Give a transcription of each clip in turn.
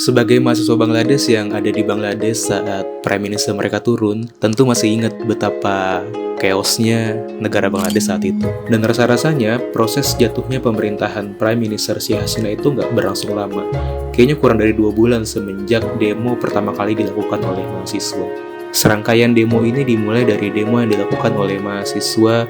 Sebagai mahasiswa Bangladesh yang ada di Bangladesh saat Prime Minister mereka turun, tentu masih ingat betapa chaosnya negara Bangladesh saat itu. Dan rasa-rasanya proses jatuhnya pemerintahan Prime Minister Sheikh Hasina itu nggak berlangsung lama. Kayaknya kurang dari 2 bulan semenjak demo pertama kali dilakukan oleh mahasiswa. Serangkaian demo ini dimulai dari demo yang dilakukan oleh mahasiswa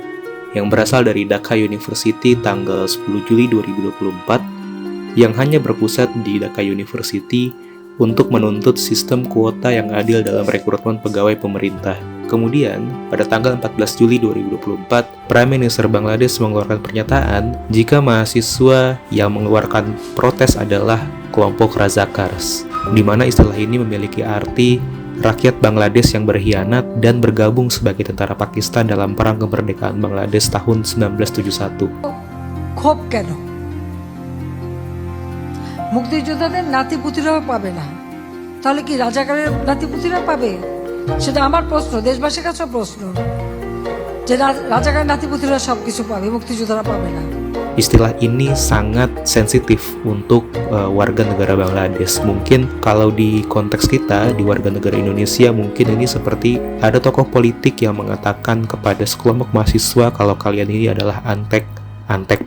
yang berasal dari Dhaka University tanggal 10 Juli 2024 yang hanya berpusat di Dhaka University untuk menuntut sistem kuota yang adil dalam rekrutmen pegawai pemerintah. Kemudian, pada tanggal 14 Juli 2024, Prime Minister Bangladesh mengeluarkan pernyataan jika mahasiswa yang mengeluarkan protes adalah kelompok Razakars, di mana istilah ini memiliki arti rakyat Bangladesh yang berkhianat dan bergabung sebagai tentara Pakistan dalam Perang Kemerdekaan Bangladesh tahun 1971. ক্ষোভ কেন? মুক্তিযোদ্ধাদের নাতিপুতিরাও পাবে না, তাহলে কি রাজাকারের নাতিপুতিরা পাবে? সেটা আমার প্রশ্ন, দেশবাসীর কাছে প্রশ্ন, যে রাজাকারের নাতিপুতিরা সবকিছু পাবে, মুক্তিযোদ্ধারা পাবে না। Istilah ini sangat sensitif untuk warga negara Bangladesh. Mungkin kalau di konteks kita, di warga negara Indonesia, mungkin ini seperti ada tokoh politik yang mengatakan kepada sekelompok mahasiswa kalau kalian ini adalah antek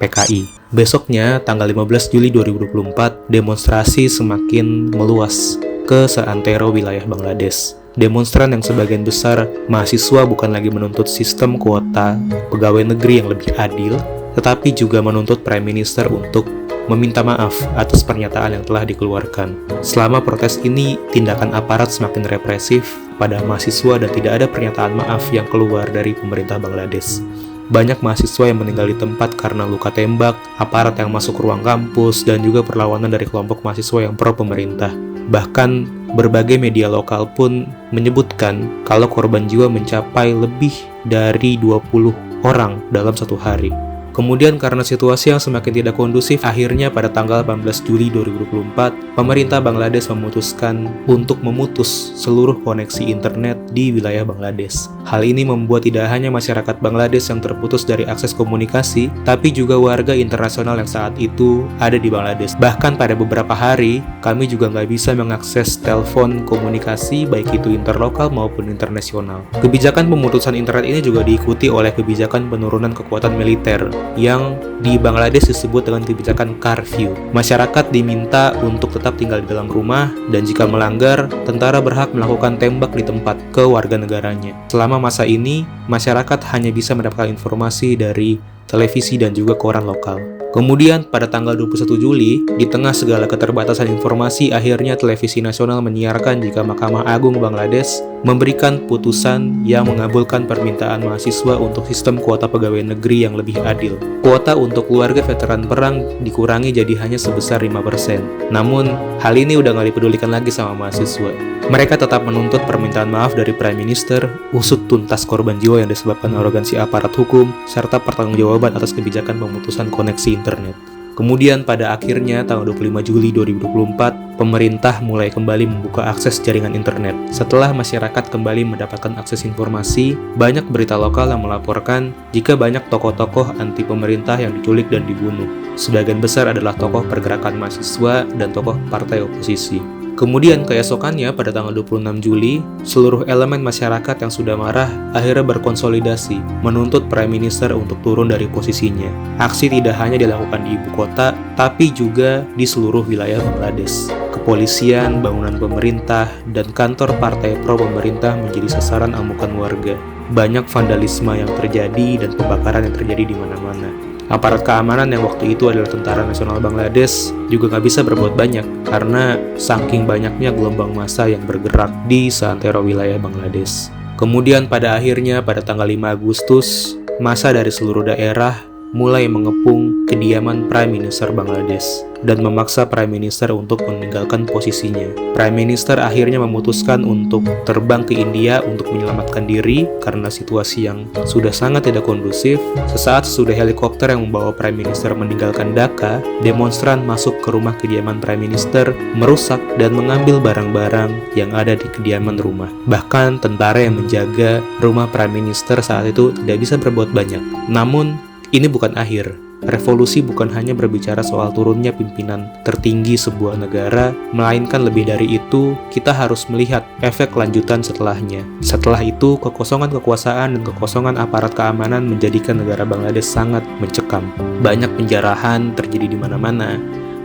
PKI. Besoknya, tanggal 15 Juli 2024, demonstrasi semakin meluas ke seantero wilayah Bangladesh. Demonstran yang sebagian besar mahasiswa bukan lagi menuntut sistem kuota pegawai negeri yang lebih adil, tetapi juga menuntut Prime Minister untuk meminta maaf atas pernyataan yang telah dikeluarkan. Selama protes ini, tindakan aparat semakin represif pada mahasiswa dan tidak ada pernyataan maaf yang keluar dari pemerintah Bangladesh. Banyak mahasiswa yang meninggal di tempat karena luka tembak, aparat yang masuk ruang kampus, dan juga perlawanan dari kelompok mahasiswa yang pro pemerintah. Bahkan, berbagai media lokal pun menyebutkan kalau korban jiwa mencapai lebih dari 20 orang dalam satu hari. Kemudian karena situasi yang semakin tidak kondusif, akhirnya pada tanggal 18 Juli 2024, pemerintah Bangladesh memutuskan untuk memutus seluruh koneksi internet di wilayah Bangladesh. Hal ini membuat tidak hanya masyarakat Bangladesh yang terputus dari akses komunikasi, tapi juga warga internasional yang saat itu ada di Bangladesh. Bahkan pada beberapa hari, kami juga nggak bisa mengakses telepon komunikasi, baik itu interlokal maupun internasional. Kebijakan pemutusan internet ini juga diikuti oleh kebijakan penurunan kekuatan militer, yang di Bangladesh disebut dengan kebijakan curfew. Masyarakat diminta untuk tetap tinggal di dalam rumah, dan jika melanggar, tentara berhak melakukan tembak di tempat ke warga negaranya. Selama masa ini, masyarakat hanya bisa mendapatkan informasi dari televisi dan juga koran lokal. Kemudian pada tanggal 21 Juli, di tengah segala keterbatasan informasi, akhirnya televisi nasional menyiarkan jika Mahkamah Agung Bangladesh memberikan putusan yang mengabulkan permintaan mahasiswa untuk sistem kuota pegawai negeri yang lebih adil. Kuota untuk keluarga veteran perang dikurangi jadi hanya sebesar 5%. Namun, hal ini udah nggak dipedulikan lagi sama mahasiswa. Mereka tetap menuntut permintaan maaf dari Prime Minister, usut tuntas korban jiwa yang disebabkan arogansi aparat hukum, serta pertanggungjawaban atas kebijakan pemutusan koneksi internet. Kemudian pada akhirnya tanggal 25 Juli 2024, pemerintah mulai kembali membuka akses jaringan internet. Setelah masyarakat kembali mendapatkan akses informasi, banyak berita lokal yang melaporkan jika banyak tokoh-tokoh anti pemerintah yang diculik dan dibunuh. Sebagian besar adalah tokoh pergerakan mahasiswa dan tokoh partai oposisi. Kemudian keesokannya pada tanggal 26 Juli, seluruh elemen masyarakat yang sudah marah akhirnya berkonsolidasi menuntut Prime Minister untuk turun dari posisinya. Aksi tidak hanya dilakukan di ibu kota, tapi juga di seluruh wilayah Bangladesh. Kepolisian, bangunan pemerintah, dan kantor partai pro pemerintah menjadi sasaran amukan warga. Banyak vandalisme yang terjadi dan pembakaran yang terjadi di mana-mana. Aparat keamanan yang waktu itu adalah Tentara Nasional Bangladesh juga nggak bisa berbuat banyak karena saking banyaknya gelombang massa yang bergerak di seantero wilayah Bangladesh. Kemudian pada akhirnya pada tanggal 5 Agustus, massa dari seluruh daerah mulai mengepung kediaman Prime Minister Bangladesh dan memaksa Prime Minister untuk meninggalkan posisinya. Prime Minister akhirnya memutuskan untuk terbang ke India untuk menyelamatkan diri karena situasi yang sudah sangat tidak kondusif. Sesaat sesudah helikopter yang membawa Prime Minister meninggalkan Dhaka, demonstran masuk ke rumah kediaman Prime Minister, merusak dan mengambil barang-barang yang ada di kediaman rumah. Bahkan tentara yang menjaga rumah Prime Minister saat itu tidak bisa berbuat banyak. Namun, ini bukan akhir. Revolusi bukan hanya berbicara soal turunnya pimpinan tertinggi sebuah negara, melainkan lebih dari itu, kita harus melihat efek lanjutan setelahnya. Setelah itu, kekosongan kekuasaan dan kekosongan aparat keamanan menjadikan negara Bangladesh sangat mencekam. Banyak penjarahan terjadi di mana-mana,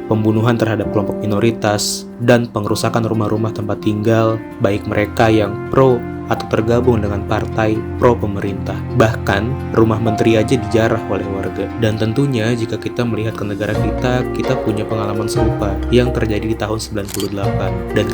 pembunuhan terhadap kelompok minoritas, dan pengerusakan rumah-rumah tempat tinggal, baik mereka yang pro atau tergabung dengan partai pro pemerintah. Bahkan, rumah menteri aja dijarah oleh warga. Dan tentunya jika kita melihat ke negara kita punya pengalaman serupa yang terjadi di tahun 98. Dan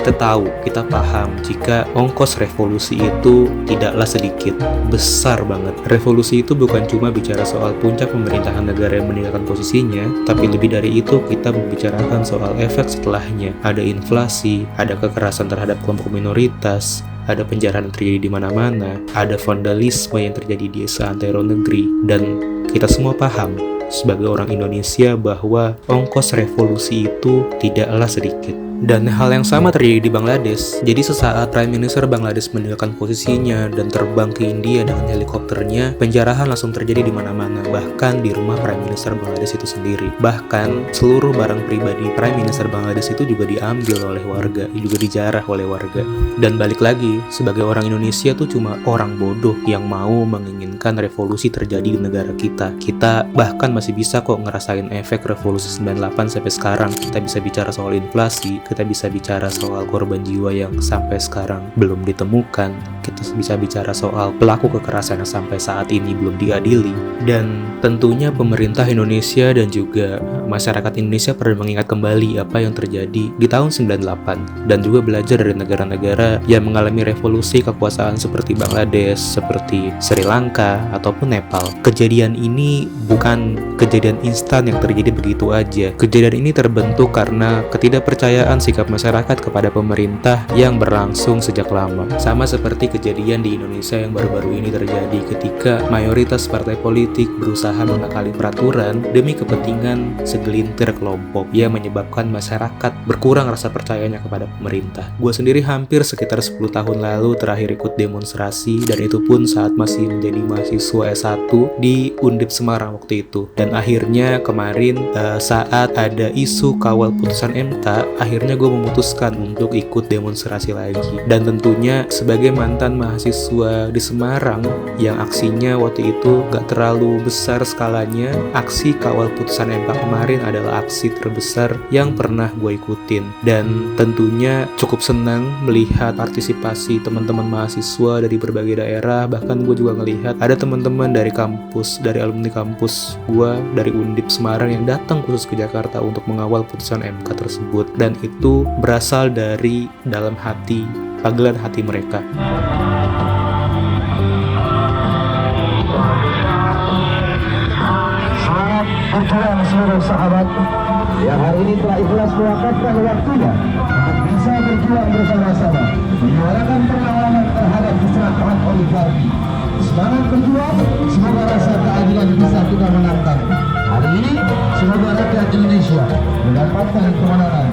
kita paham jika ongkos revolusi itu tidaklah sedikit, besar banget. Revolusi itu bukan cuma bicara soal puncak pemerintahan negara yang meninggalkan posisinya, tapi lebih dari itu kita membicarakan soal efek setelahnya. Ada inflasi, ada kekerasan terhadap kelompok minoritas, ada penjarahan yang terjadi di mana-mana, ada vandalisme yang terjadi di seantero negeri, dan kita semua paham sebagai orang Indonesia bahwa ongkos revolusi itu tidaklah sedikit. Dan hal yang sama terjadi di Bangladesh. Jadi sesaat Prime Minister Bangladesh meninggalkan posisinya dan terbang ke India dengan helikopternya, penjarahan langsung terjadi di mana-mana, bahkan di rumah Prime Minister Bangladesh itu sendiri. Bahkan seluruh barang pribadi Prime Minister Bangladesh itu juga diambil oleh warga, juga dijarah oleh warga. Dan balik lagi, sebagai orang Indonesia tuh cuma orang bodoh yang mau menginginkan revolusi terjadi di negara kita. Kita bahkan masih bisa kok ngerasain efek revolusi 98 sampai sekarang. Kita bisa bicara soal inflasi, kita bisa bicara soal korban jiwa yang sampai sekarang belum ditemukan, kita bisa bicara soal pelaku kekerasan yang sampai saat ini belum diadili. Dan tentunya pemerintah Indonesia dan juga masyarakat Indonesia perlu mengingat kembali apa yang terjadi di tahun 98 dan juga belajar dari negara-negara yang mengalami revolusi kekuasaan seperti Bangladesh, seperti Sri Lanka, ataupun Nepal. Kejadian ini bukan kejadian instan yang terjadi begitu aja. Kejadian ini terbentuk karena ketidakpercayaan sikap masyarakat kepada pemerintah yang berlangsung sejak lama. Sama seperti kejadian di Indonesia yang baru-baru ini terjadi ketika mayoritas partai politik berusaha mengakali peraturan demi kepentingan segelintir kelompok yang menyebabkan masyarakat berkurang rasa percayanya kepada pemerintah. Gue sendiri hampir sekitar 10 tahun lalu terakhir ikut demonstrasi, dan itu pun saat masih menjadi mahasiswa S1 di Undip Semarang waktu itu. Dan akhirnya kemarin saat ada isu kawal putusan MK, akhirnya gue memutuskan untuk ikut demonstrasi lagi. Dan tentunya sebagai mantan mahasiswa di Semarang yang aksinya waktu itu gak terlalu besar skalanya, aksi kawal putusan MK kemarin adalah aksi terbesar yang pernah gue ikutin. Dan tentunya cukup senang melihat partisipasi teman-teman mahasiswa dari berbagai daerah. Bahkan gue juga ngelihat ada teman-teman dari kampus, dari alumni kampus gue dari Undip Semarang yang datang khusus ke Jakarta untuk mengawal putusan MK tersebut. Dan itu berasal dari dalam hati, panggilan hati mereka. Selamat berjuang seluruh sahabat yang hari ini telah ikhlas mewakafkan waktunya untuk bisa berjuang bersama-sama menyuarakan perlawanan terhadap keserakahan oligarki. Semangat berjuang, semoga rasa keadilan bisa kita menangkan. Hari ini, semoga rakyat Indonesia mendapatkan kemenangan.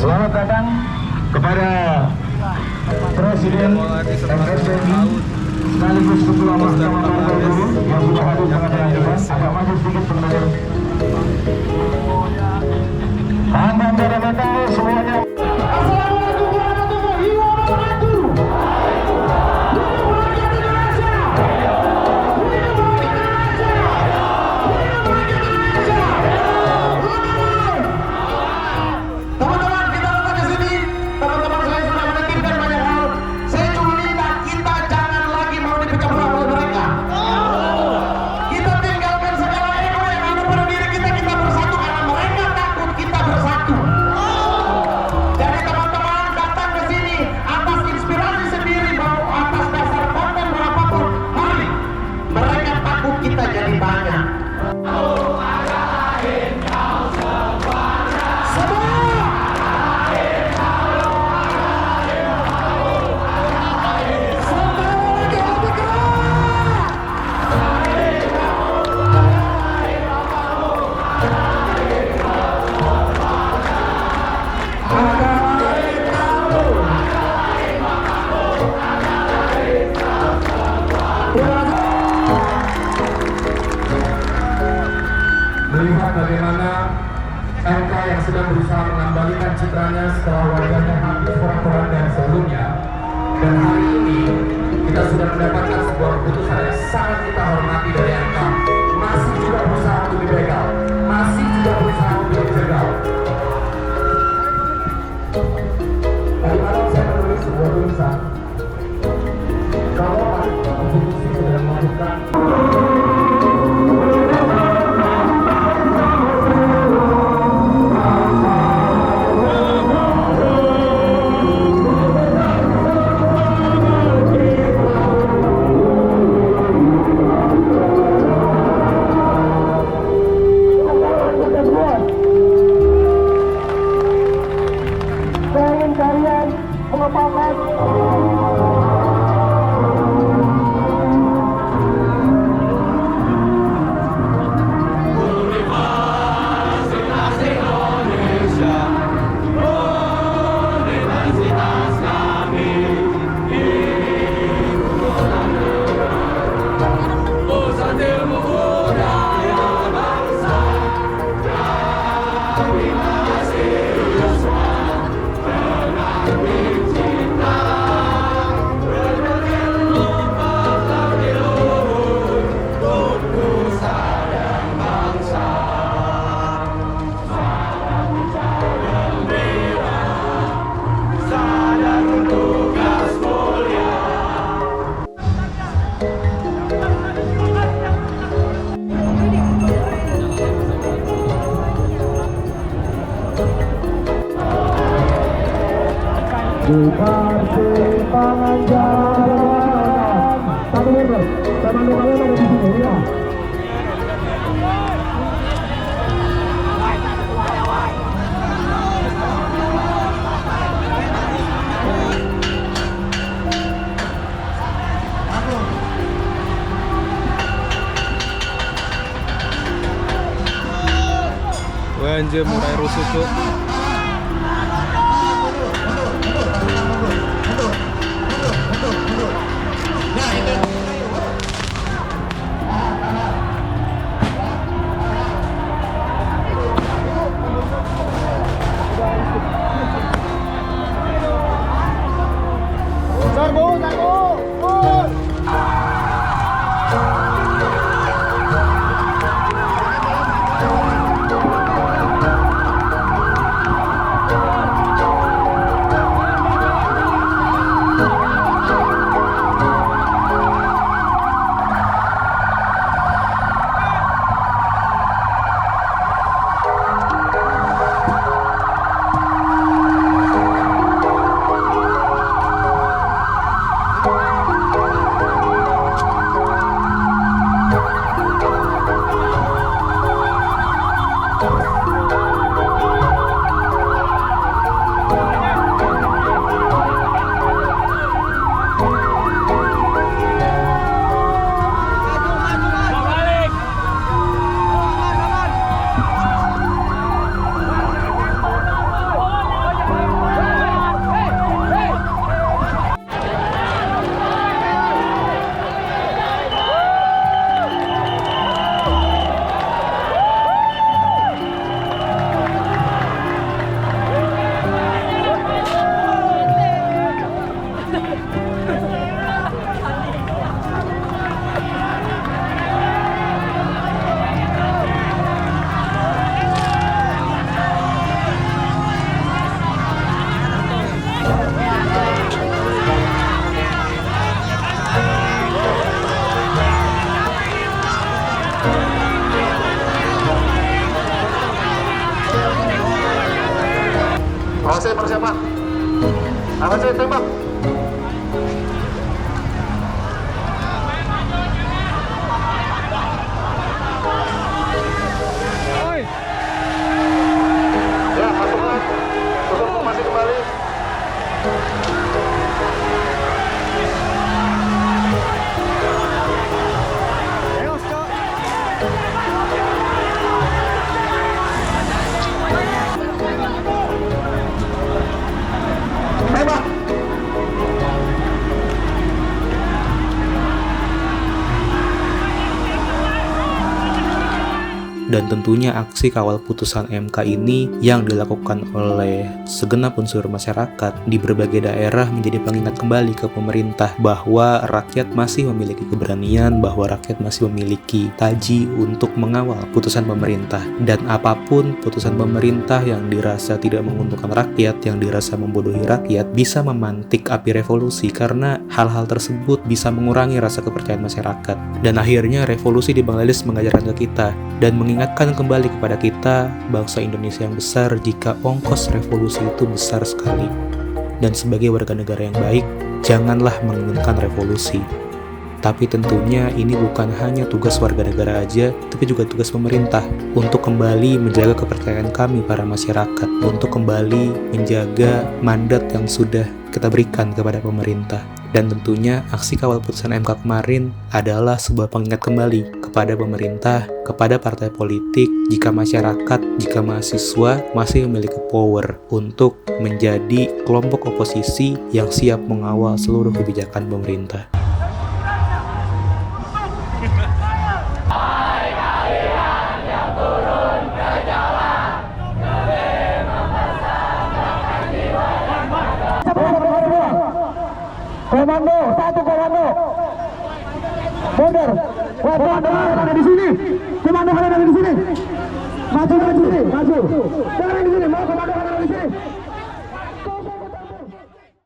Selamat datang kepada Presiden MSBI sekaligus Ketua Mahkamah Konstitusi yang sudah hadir pada hari ini. Agak maju sedikit pendengar. Tahan dan semuanya. Assalamualaikum warahmatullahi wabarakatuh. sangat kita hormati dari MK masih juga berusaha untuk dibegal, masih juga berusaha untuk dijegal. Tadi malam saya menulis sebuah tulisan kalau konstitusi sedang membuka di persimpangan jalan. Satu meter, teman-teman ada di sini ya. Wah, anjir mulai rusuh tuh. Awas persiapan. Awas tembak. Ya, masukkan. Tutup masih kembali. Tembak. Dan tentunya aksi kawal putusan MK ini yang dilakukan oleh segenap unsur masyarakat di berbagai daerah menjadi pengingat kembali ke pemerintah bahwa rakyat masih memiliki keberanian, bahwa rakyat masih memiliki taji untuk mengawal putusan pemerintah. Dan apapun putusan pemerintah yang dirasa tidak menguntungkan rakyat, yang dirasa membodohi rakyat, bisa memantik api revolusi karena hal-hal tersebut bisa mengurangi rasa kepercayaan masyarakat. Dan akhirnya revolusi di Bangladesh mengajarkan ke kita dan mengingatkan kembali kepada kita, bangsa Indonesia yang besar, jika ongkos revolusi itu besar sekali. Dan sebagai warga negara yang baik, janganlah menginginkan revolusi. Tapi tentunya ini bukan hanya tugas warga negara aja, tapi juga tugas pemerintah untuk kembali menjaga kepercayaan kami para masyarakat, untuk kembali menjaga mandat yang sudah kita berikan kepada pemerintah. Dan tentunya aksi kawal putusan MK kemarin adalah sebuah pengingat kembali kepada pemerintah, kepada partai politik, jika masyarakat, jika mahasiswa masih memiliki power untuk menjadi kelompok oposisi yang siap mengawal seluruh kebijakan pemerintah. Komando, satu komando. Mundur. Komando ada di sini. Komando ada di sini. Maju. Jangan di sini. Mau komando ada di sini.